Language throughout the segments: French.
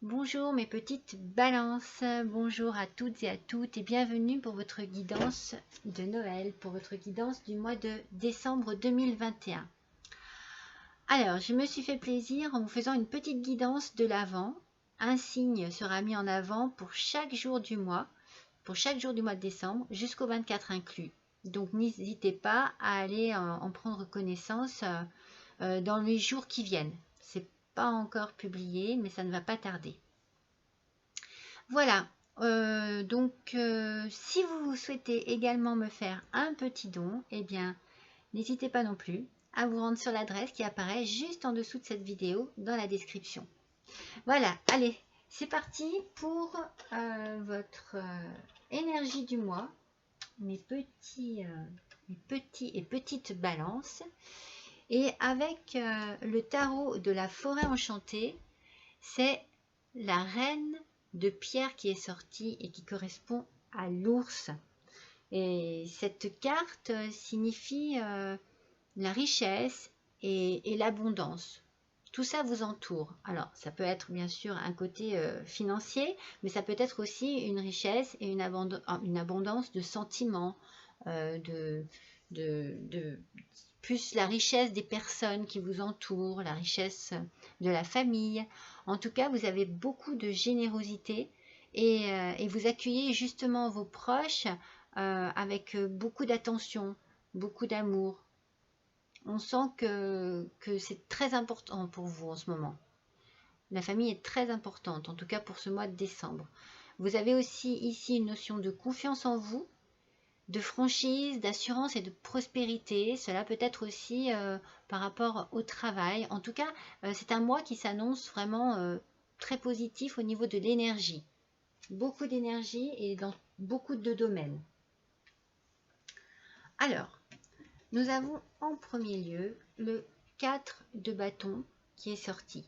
Bonjour mes petites balances, bonjour à toutes et à toutes et bienvenue pour votre guidance de Noël, pour votre guidance du mois de décembre 2021. Alors, je me suis fait plaisir en vous faisant une petite guidance de l'Avent. Un signe sera mis en avant pour chaque jour du mois de décembre jusqu'au 24 inclus. Donc n'hésitez pas à aller en prendre connaissance dans les jours qui viennent. C'est pas encore publié, mais ça ne va pas tarder. Voilà, si vous souhaitez également me faire un petit don, eh bien, n'hésitez pas non plus à vous rendre sur l'adresse qui apparaît juste en dessous de cette vidéo dans la description. Voilà, allez, c'est parti pour votre énergie du mois, mes petits et petites balances. Et avec le tarot de la forêt enchantée, c'est la reine de pierre qui est sortie et qui correspond à l'ours. Et cette carte signifie la richesse et l'abondance. Tout ça vous entoure. Alors, ça peut être bien sûr un côté financier, mais ça peut être aussi une richesse et une abondance de sentiments, plus la richesse des personnes qui vous entourent, la richesse de la famille. En tout cas, vous avez beaucoup de générosité et vous accueillez justement vos proches avec beaucoup d'attention, beaucoup d'amour. On sent que c'est très important pour vous en ce moment. La famille est très importante, en tout cas pour ce mois de décembre. Vous avez aussi ici une notion de confiance en vous, de franchise, d'assurance et de prospérité. Cela peut être aussi par rapport au travail. En tout cas, c'est un mois qui s'annonce vraiment très positif au niveau de l'énergie. Beaucoup d'énergie et dans beaucoup de domaines. Alors, nous avons en premier lieu le 4 de bâton qui est sorti.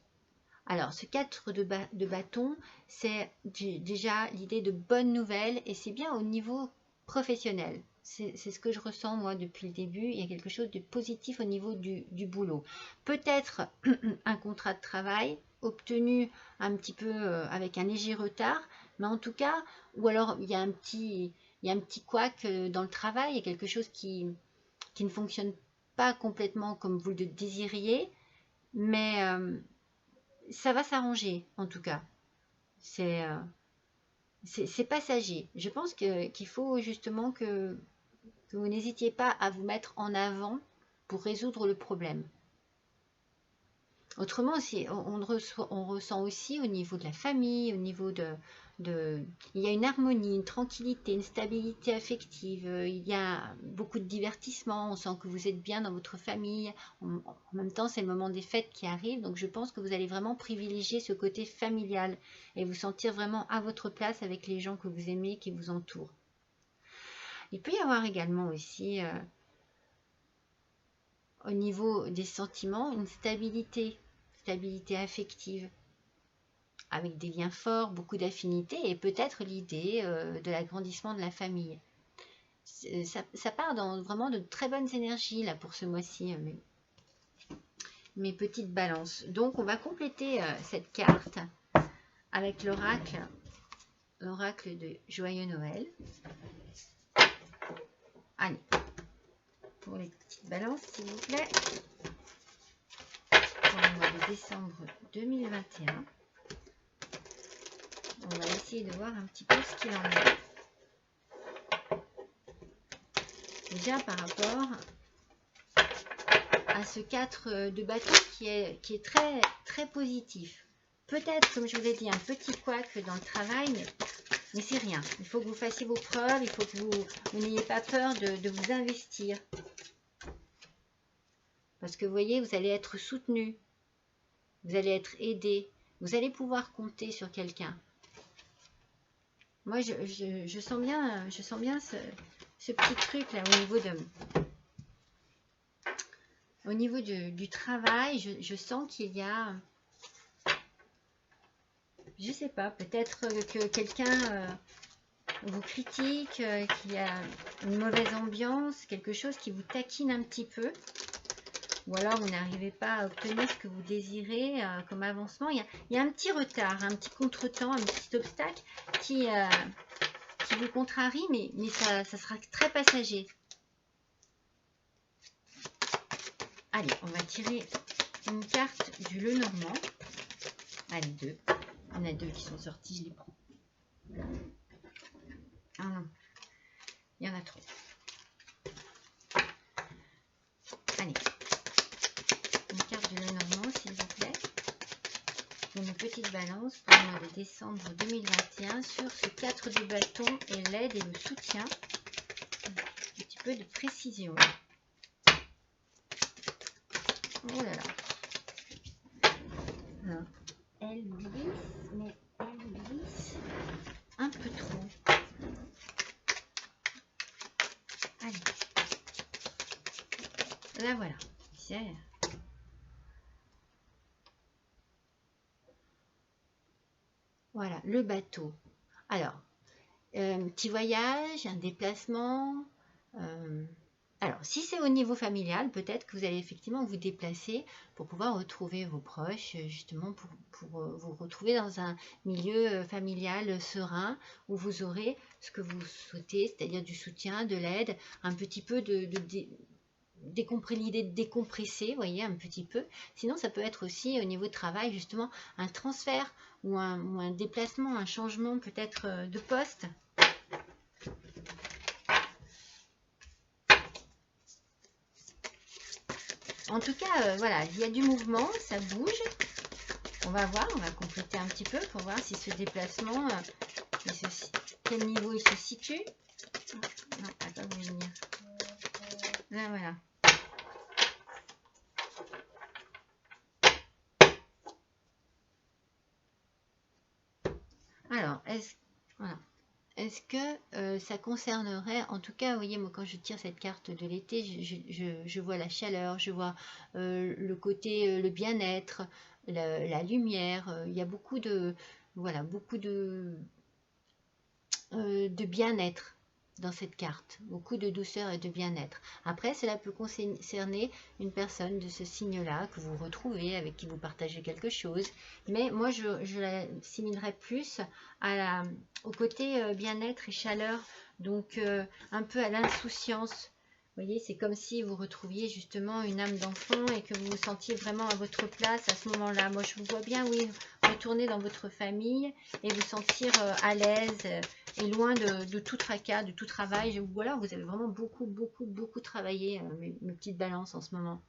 Alors, ce 4 de bâton, c'est déjà l'idée de bonnes nouvelles et c'est bien au niveau professionnel. C'est ce que je ressens moi depuis le début. Il y a quelque chose de positif au niveau du boulot. Peut-être un contrat de travail obtenu un petit peu avec un léger retard, mais en tout cas, ou alors il y a un petit couac dans le travail, il y a quelque chose qui ne fonctionne pas complètement comme vous le désiriez, mais ça va s'arranger en tout cas. C'est passager. Je pense qu'il faut justement que vous n'hésitiez pas à vous mettre en avant pour résoudre le problème. Autrement, on ressent aussi au niveau de la famille, au niveau il y a une harmonie, une tranquillité, une stabilité affective, il y a beaucoup de divertissement, on sent que vous êtes bien dans votre famille. En même temps, c'est le moment des fêtes qui arrive, donc je pense que vous allez vraiment privilégier ce côté familial et vous sentir vraiment à votre place avec les gens que vous aimez, qui vous entourent. Il peut y avoir également aussi, au niveau des sentiments, une stabilité affective, avec des liens forts, beaucoup d'affinités et peut-être l'idée de l'agrandissement de la famille. Ça part dans vraiment de très bonnes énergies là pour ce mois-ci, mes petites balances. Donc on va compléter cette carte avec l'oracle de Joyeux Noël. Allez, pour les petites balances s'il vous plaît, pour le mois de décembre 2021. On va essayer de voir un petit peu ce qu'il en est. Déjà par rapport à ce 4 de bâton qui est très, très positif. Peut-être, comme je vous ai dit, un petit couac dans le travail, mais c'est rien. Il faut que vous fassiez vos preuves, il faut que vous n'ayez pas peur de vous investir. Parce que vous voyez, vous allez être soutenu, vous allez être aidé, vous allez pouvoir compter sur quelqu'un. Moi, je sens bien ce petit truc là au niveau du travail. Je sens qu'il y a, je sais pas, peut-être que quelqu'un vous critique, qu'il y a une mauvaise ambiance, quelque chose qui vous taquine un petit peu. ou alors vous n'arrivez pas à obtenir ce que vous désirez comme avancement. Il y a un petit retard, un petit contretemps, un petit obstacle qui vous contrarie, mais ça sera très passager. Allez, on va tirer une carte du Lenormand. Allez, deux. Il y en a deux qui sont sortis, je les prends. Ah non, il y en a trop. Allez, une carte du Lenormand, s'il vous plaît. Une petite balance pour le mois de décembre 2021 sur ce 4 de bâton et l'aide et le soutien. Un petit peu de précision. Oh là là. Alors, elle glisse, mais elle glisse un peu trop. Allez. Là voilà. Voilà, le bateau. Alors, petit voyage, un déplacement. Alors, si c'est au niveau familial, peut-être que vous allez effectivement vous déplacer pour pouvoir retrouver vos proches, justement pour vous retrouver dans un milieu familial serein où vous aurez ce que vous souhaitez, c'est-à-dire du soutien, de l'aide, un petit peu l'idée de décompresser, vous voyez, un petit peu. Sinon, ça peut être aussi au niveau de travail, justement, un transfert ou un déplacement, un changement peut-être de poste. En tout cas, voilà, il y a du mouvement, ça bouge. On va voir, on va compléter un petit peu pour voir si ce déplacement, quel niveau il se situe. Non, attends, je vais venir. Là, voilà. Alors, est-ce que ça concernerait, en tout cas, vous voyez, moi quand je tire cette carte de l'été, je vois la chaleur, je vois le côté, le bien-être, la lumière, il y a beaucoup de, voilà, beaucoup de bien-être dans cette carte, beaucoup de douceur et de bien-être. Après, cela peut concerner une personne de ce signe-là que vous retrouvez, avec qui vous partagez quelque chose, mais moi je l'assimilerais plus au côté bien-être et chaleur, donc un peu à l'insouciance. Vous voyez, c'est comme si vous retrouviez justement une âme d'enfant et que vous vous sentiez vraiment à votre place à ce moment-là. Moi, je vous vois bien, oui, retourner dans votre famille et vous sentir à l'aise et loin de tout tracas, de tout travail. Voilà, vous avez vraiment beaucoup travaillé, mes petites balances en ce moment.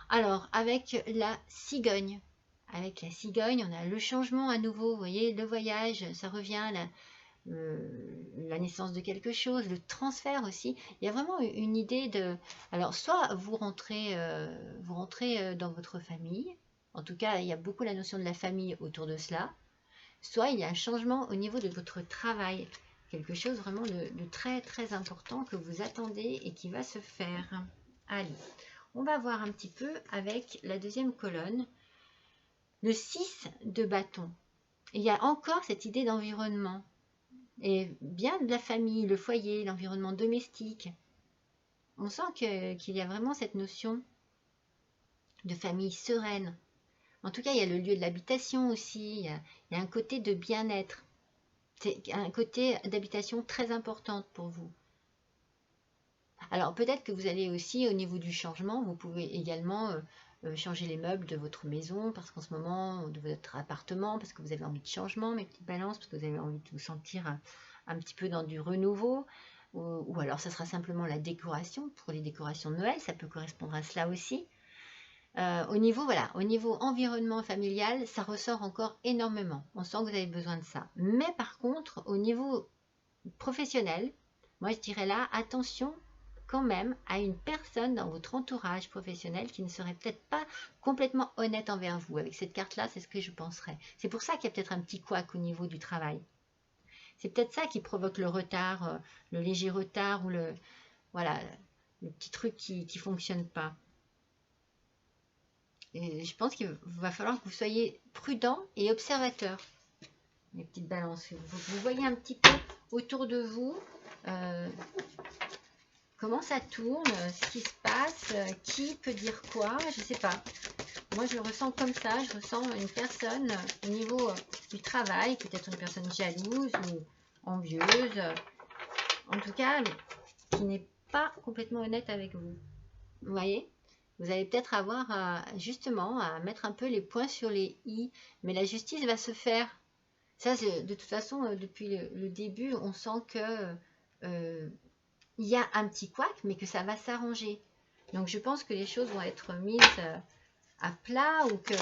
Alors, avec la cigogne. Avec la cigogne, on a le changement à nouveau. Vous voyez, le voyage, ça revient, la naissance de quelque chose, le transfert aussi. Il y a vraiment une idée de... Alors, soit vous rentrez dans votre famille. En tout cas, il y a beaucoup la notion de la famille autour de cela. Soit il y a un changement au niveau de votre travail. Quelque chose vraiment de très important que vous attendez et qui va se faire. Allez, on va voir un petit peu avec la deuxième colonne. Le 6 de bâton. Il y a encore cette idée d'environnement. Et bien de la famille, le foyer, l'environnement domestique. On sent qu'il y a vraiment cette notion de famille sereine. En tout cas, il y a le lieu de l'habitation aussi. Il y a un côté de bien-être. C'est un côté d'habitation très importante pour vous. Alors peut-être que vous allez aussi au niveau du changement, vous pouvez également changer les meubles de votre maison, parce qu'en ce moment, de votre appartement, parce que vous avez envie de changement, mes petites balances, parce que vous avez envie de vous sentir un petit peu dans du renouveau, ou alors ça sera simplement la décoration, pour les décorations de Noël, ça peut correspondre à cela aussi. Au niveau environnement familial, ça ressort encore énormément. On sent que vous avez besoin de ça. Mais par contre, au niveau professionnel, moi je dirais là, attention quand même à une personne dans votre entourage professionnel qui ne serait peut-être pas complètement honnête envers vous. Avec cette carte-là, c'est ce que je penserais. C'est pour ça qu'il y a peut-être un petit couac au niveau du travail. C'est peut-être ça qui provoque le retard, le léger retard ou le petit truc qui ne fonctionne pas. Et je pense qu'il va falloir que vous soyez prudent et observateur, les petites balances. Vous voyez un petit peu autour de vous comment ça tourne, ce qui se passe, qui peut dire quoi, je ne sais pas. Moi, je le ressens comme ça. Je ressens une personne au niveau du travail, peut-être une personne jalouse ou envieuse. En tout cas, qui n'est pas complètement honnête avec vous. Vous voyez? Vous allez peut-être avoir justement à mettre un peu les points sur les i. Mais la justice va se faire. Ça, de toute façon, depuis le début, on sent que il y a un petit couac, mais que ça va s'arranger. Donc, je pense que les choses vont être mises à plat ou que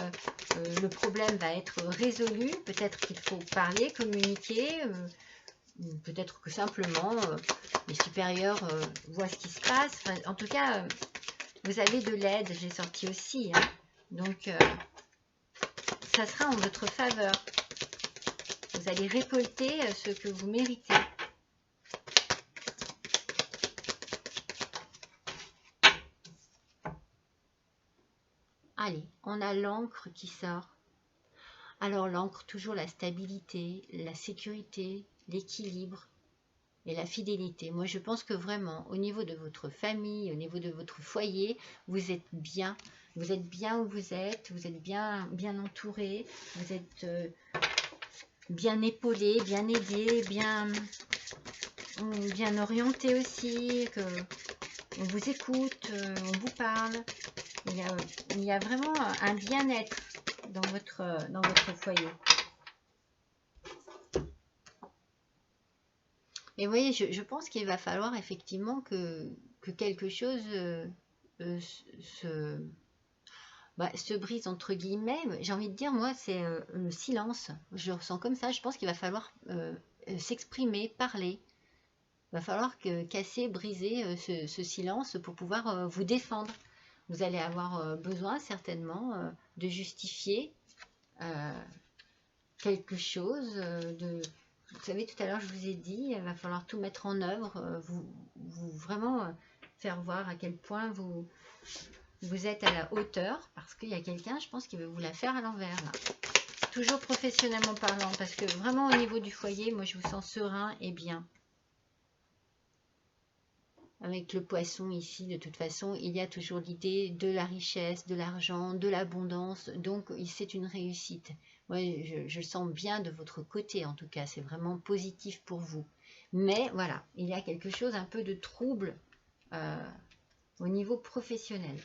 le problème va être résolu. Peut-être qu'il faut parler, communiquer. Peut-être que simplement les supérieurs voient ce qui se passe. Enfin, en tout cas, vous avez de l'aide. J'ai sorti aussi. Hein. Donc, ça sera en votre faveur. Vous allez récolter ce que vous méritez. Allez, on a l'encre qui sort. Alors l'encre, toujours la stabilité, la sécurité, l'équilibre et la fidélité. Moi, je pense que vraiment, au niveau de votre famille, au niveau de votre foyer, vous êtes bien. Vous êtes bien où vous êtes bien entouré, vous êtes bien épaulé, bien aidé, bien orienté aussi, que on vous écoute, on vous parle. Il y a vraiment un bien-être dans votre foyer. Et vous voyez, je pense qu'il va falloir effectivement que quelque chose se brise entre guillemets. J'ai envie de dire, moi, c'est le silence. Je le ressens comme ça. Je pense qu'il va falloir s'exprimer, parler. Il va falloir casser, briser ce silence pour pouvoir vous défendre. Vous allez avoir besoin certainement de justifier quelque chose. Vous savez, tout à l'heure, je vous ai dit, il va falloir tout mettre en œuvre, vous vraiment faire voir à quel point vous êtes à la hauteur, parce qu'il y a quelqu'un, je pense, qui veut vous la faire à l'envers. Toujours professionnellement parlant, parce que vraiment au niveau du foyer, moi, je vous sens serein et bien. Avec le poisson ici, de toute façon, il y a toujours l'idée de la richesse, de l'argent, de l'abondance. Donc, c'est une réussite. Moi, je le sens bien de votre côté, en tout cas. C'est vraiment positif pour vous. Mais voilà, il y a quelque chose un peu de trouble au niveau professionnel.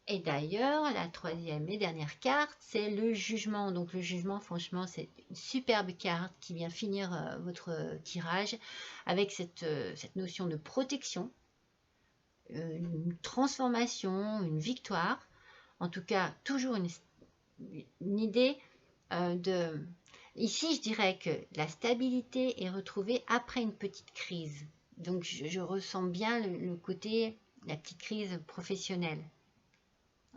Et d'ailleurs, la troisième et dernière carte, c'est le jugement. Donc le jugement, franchement, c'est une superbe carte qui vient finir votre tirage avec cette notion de protection, une transformation, une victoire. En tout cas, toujours une idée de... Ici, je dirais que la stabilité est retrouvée après une petite crise. Donc je ressens bien le côté, la petite crise professionnelle.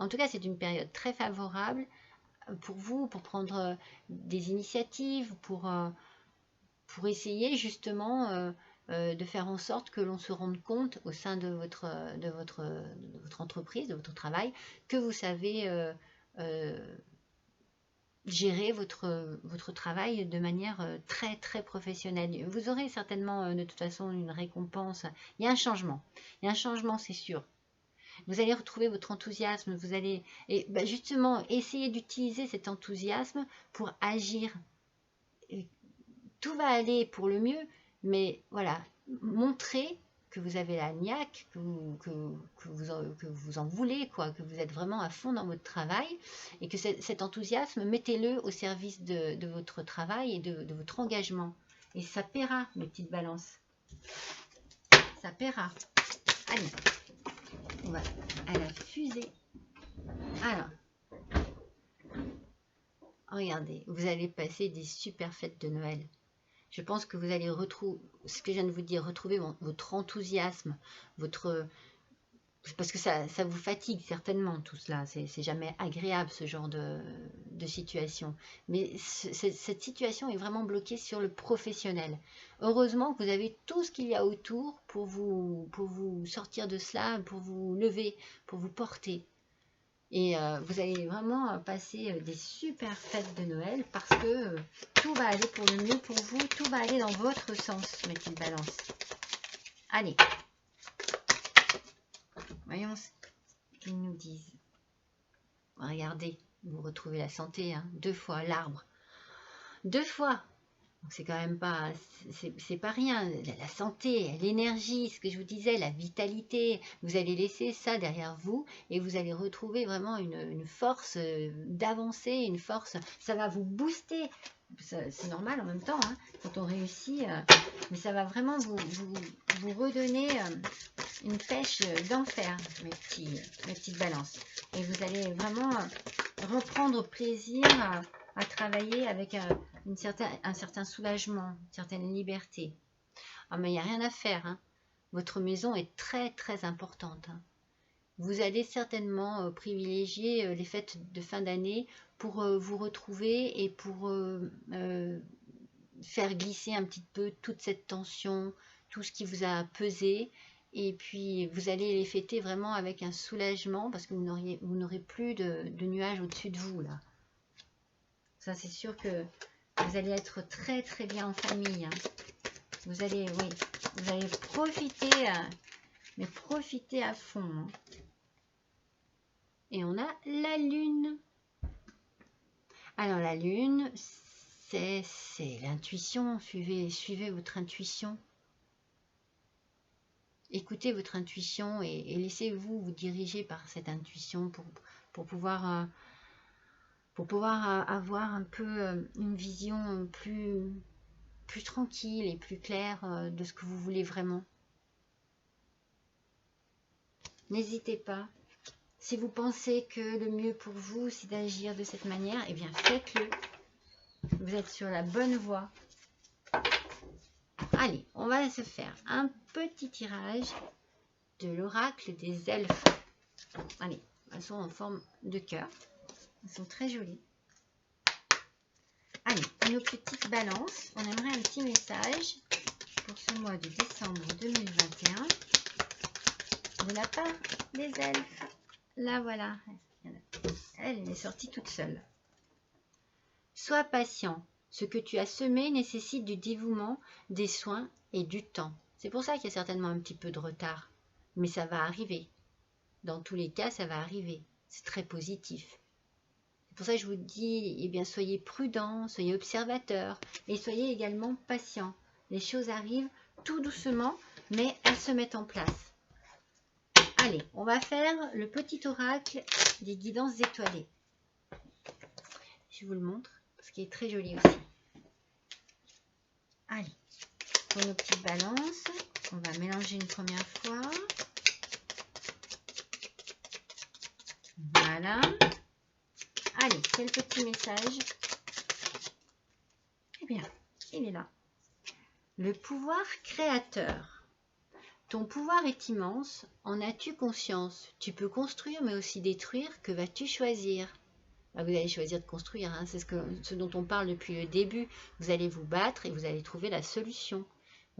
En tout cas, c'est une période très favorable pour vous, pour prendre des initiatives, pour essayer justement de faire en sorte que l'on se rende compte au sein de votre entreprise, de votre travail, que vous savez gérer votre travail de manière très très professionnelle. Vous aurez certainement de toute façon une récompense. Il y a un changement. Il y a un changement, c'est sûr. Vous allez retrouver votre enthousiasme, vous allez justement essayer d'utiliser cet enthousiasme pour agir. Et tout va aller pour le mieux, mais voilà, montrez que vous avez la niaque, que vous en voulez, quoi, que vous êtes vraiment à fond dans votre travail, et que cet enthousiasme, mettez-le au service de votre travail et de votre engagement. Et ça paiera, mes petites balances. Ça paiera. Allez. On va à la fusée. Alors, regardez, vous allez passer des super fêtes de Noël. Je pense que vous allez retrouver, ce que je viens de vous dire, retrouver votre enthousiasme, parce que ça vous fatigue certainement tout cela. C'est jamais agréable ce genre de situation. Mais cette situation est vraiment bloquée sur le professionnel. Heureusement que vous avez tout ce qu'il y a autour pour vous sortir de cela, pour vous lever, pour vous porter. Et vous allez vraiment passer des super fêtes de Noël parce que tout va aller pour le mieux pour vous, tout va aller dans votre sens, mes petites balances. Allez, Voyons ce qu'ils nous disent. Regardez, vous retrouvez la santé, hein, 2 fois l'arbre. 2 fois. Donc c'est quand même pas, c'est pas rien. La santé, l'énergie, ce que je vous disais, la vitalité. Vous allez laisser ça derrière vous et vous allez retrouver vraiment une force d'avancer, une force. Ça va vous booster. C'est normal en même temps, hein, quand on réussit. Mais ça va vraiment vous redonner une pêche d'enfer, mes petites balances. Et vous allez vraiment reprendre plaisir à travailler avec un certain soulagement, une certaine liberté. Ah, mais il n'y a rien à faire, hein. Votre maison est très très importante, hein. Vous allez certainement privilégier les fêtes de fin d'année pour vous retrouver et pour faire glisser un petit peu toute cette tension, tout ce qui vous a pesé. Et puis vous allez les fêter vraiment avec un soulagement parce que vous n'aurez plus de nuages au-dessus de vous là. Ça c'est sûr que vous allez être très très bien en famille, hein. Vous allez profiter, mais profiter à fond, hein. Et on a la lune. Alors la lune, c'est l'intuition. Suivez votre intuition. Écoutez votre intuition et laissez-vous vous diriger par cette intuition pour pouvoir avoir un peu une vision plus tranquille et plus claire de ce que vous voulez vraiment. N'hésitez pas. Si vous pensez que le mieux pour vous, c'est d'agir de cette manière, eh bien faites-le. Vous êtes sur la bonne voie. Allez, on va se faire un petit tirage de l'oracle des elfes. Allez, elles sont en forme de cœur. Elles sont très jolies. Allez, pour nos petites balances, on aimerait un petit message pour ce mois de décembre 2021 de la part des elfes. Là, voilà. Elle est sortie toute seule. Sois patient. Ce que tu as semé nécessite du dévouement, des soins et du temps. C'est pour ça qu'il y a certainement un petit peu de retard. Mais ça va arriver. Dans tous les cas, ça va arriver. C'est très positif. C'est pour ça que je vous dis, eh bien, soyez prudents, soyez observateurs et soyez également patients. Les choses arrivent tout doucement, mais elles se mettent en place. Allez, on va faire le petit oracle des guidances étoilées. Je vous le montre, ce qui est très joli aussi. Allez, pour nos petites balances, on va mélanger une première fois. Voilà. Allez, quel petit message? Eh bien, il est là. Le pouvoir créateur. Ton pouvoir est immense, en as-tu conscience? Tu peux construire mais aussi détruire, que vas-tu choisir? Vous allez choisir de construire, hein. C'est ce dont on parle depuis le début. Vous allez vous battre et vous allez trouver la solution.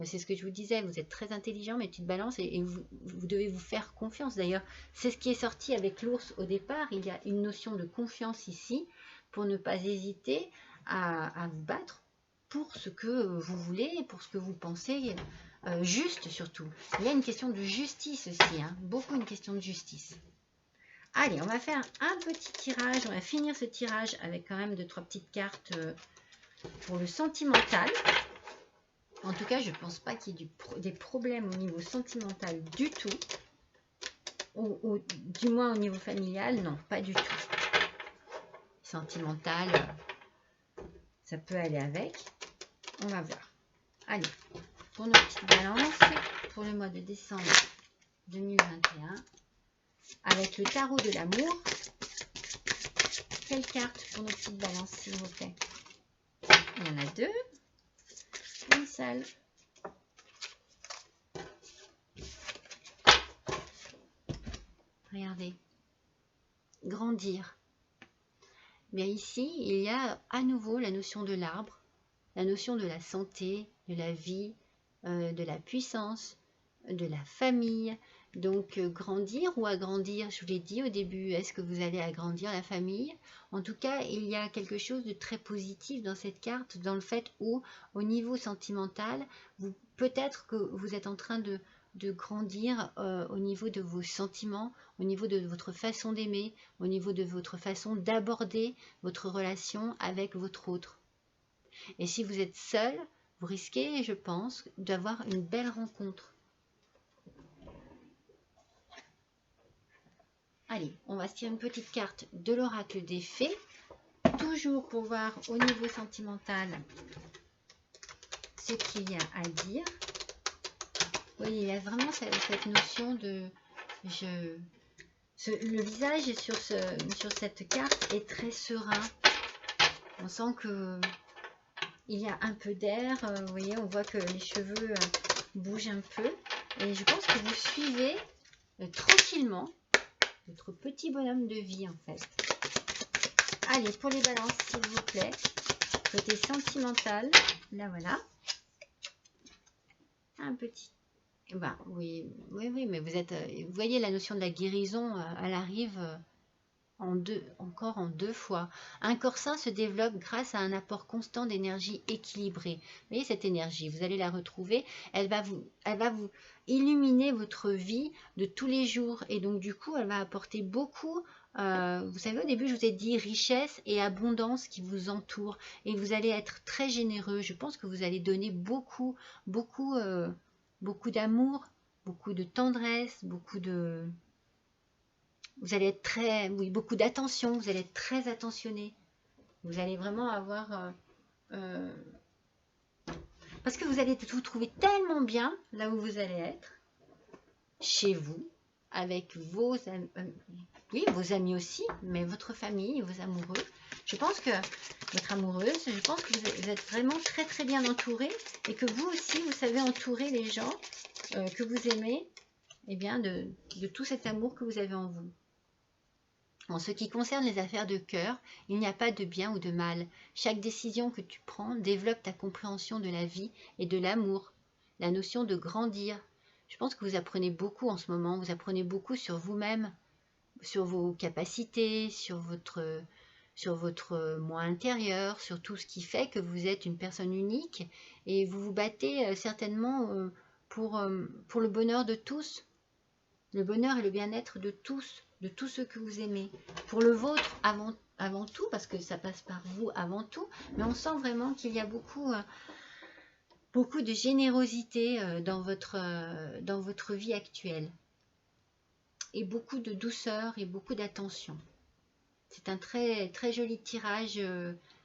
C'est ce que je vous disais, vous êtes très intelligent, mes petites balances, et vous devez vous faire confiance. D'ailleurs, c'est ce qui est sorti avec l'ours au départ. Il y a une notion de confiance ici, pour ne pas hésiter à vous battre pour ce que vous voulez, pour ce que vous pensez, juste surtout. Il y a une question de justice aussi, hein, beaucoup une question de justice. Allez, on va faire un petit tirage, on va finir ce tirage avec quand même 2-3 petites cartes pour le sentimental. En tout cas, je ne pense pas qu'il y ait des problèmes au niveau sentimental du tout. Ou du moins au niveau familial, non, pas du tout. Sentimental, ça peut aller avec. On va voir. Allez, pour nos petites balances, pour le mois de décembre 2021, avec le tarot de l'amour, quelle carte pour nos petites balances, s'il vous plaît? Il y en a 2. Une seule. Regardez. Grandir. Bien ici, il y a à nouveau la notion de l'arbre, la notion de la santé, de la vie, de la puissance, de la famille. Donc grandir ou agrandir, je vous l'ai dit au début, est-ce que vous allez agrandir la famille? En tout cas, il y a quelque chose de très positif dans cette carte, dans le fait où, au niveau sentimental, peut-être que vous êtes en train de de grandir au niveau de vos sentiments, au niveau de votre façon d'aimer, au niveau de votre façon d'aborder votre relation avec votre autre. Et si vous êtes seul, vous risquez, je pense, d'avoir une belle rencontre. Allez, on va se tirer une petite carte de l'oracle des fées, toujours pour voir au niveau sentimental ce qu'il y a à dire. Oui, il y a vraiment cette notion de... le visage sur cette carte est très serein. On sent que il y a un peu d'air. Vous voyez, on voit que les cheveux bougent un peu. Et je pense que vous suivez tranquillement votre petit bonhomme de vie, en fait. Allez, pour les balances, s'il vous plaît. Côté sentimental, là, voilà. Un petit... Ben, oui, mais vous êtes... vous voyez, la notion de la guérison, elle arrive encore en deux fois. Un corps sain se développe grâce à un apport constant d'énergie équilibrée. Vous voyez cette énergie, vous allez la retrouver. Elle va vous illuminer votre vie de tous les jours. Et donc, du coup, elle va apporter beaucoup... vous savez, au début, je vous ai dit richesse et abondance qui vous entourent. Et vous allez être très généreux. Je pense que vous allez donner beaucoup d'amour, beaucoup de tendresse, vous allez être beaucoup d'attention, vous allez être très attentionné. Vous allez vraiment avoir... parce que vous allez vous trouver tellement bien là où vous allez être, chez vous, avec vos amis aussi, mais votre famille, vos amoureux. Je pense que votre amoureuse, je pense que vous êtes vraiment très très bien entouré et que vous aussi, vous savez entourer les gens que vous aimez, et bien de tout cet amour que vous avez en vous. En ce qui concerne les affaires de cœur, il n'y a pas de bien ou de mal. Chaque décision que tu prends développe ta compréhension de la vie et de l'amour, la notion de grandir. Je pense que vous apprenez beaucoup en ce moment, vous apprenez beaucoup sur vous-même, sur vos capacités, sur votre moi intérieur, sur tout ce qui fait que vous êtes une personne unique et vous vous battez certainement pour le bonheur de tous, le bonheur et le bien-être de tous ceux que vous aimez, pour le vôtre avant tout, parce que ça passe par vous avant tout, mais on sent vraiment qu'il y a beaucoup de générosité dans votre vie actuelle, et beaucoup de douceur et beaucoup d'attention. C'est un très, très joli tirage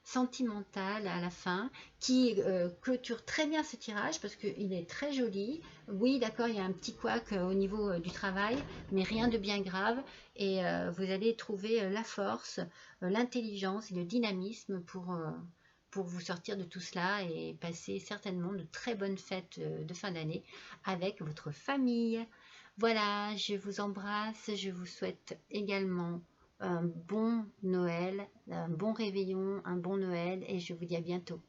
sentimental à la fin qui clôture très bien ce tirage parce qu'il est très joli. Oui, d'accord, il y a un petit couac au niveau du travail, mais rien de bien grave. Et vous allez trouver la force, l'intelligence et le dynamisme pour vous sortir de tout cela et passer certainement de très bonnes fêtes de fin d'année avec votre famille. Voilà, je vous embrasse, je vous souhaite également un bon Noël, un bon réveillon, un bon Noël et je vous dis à bientôt.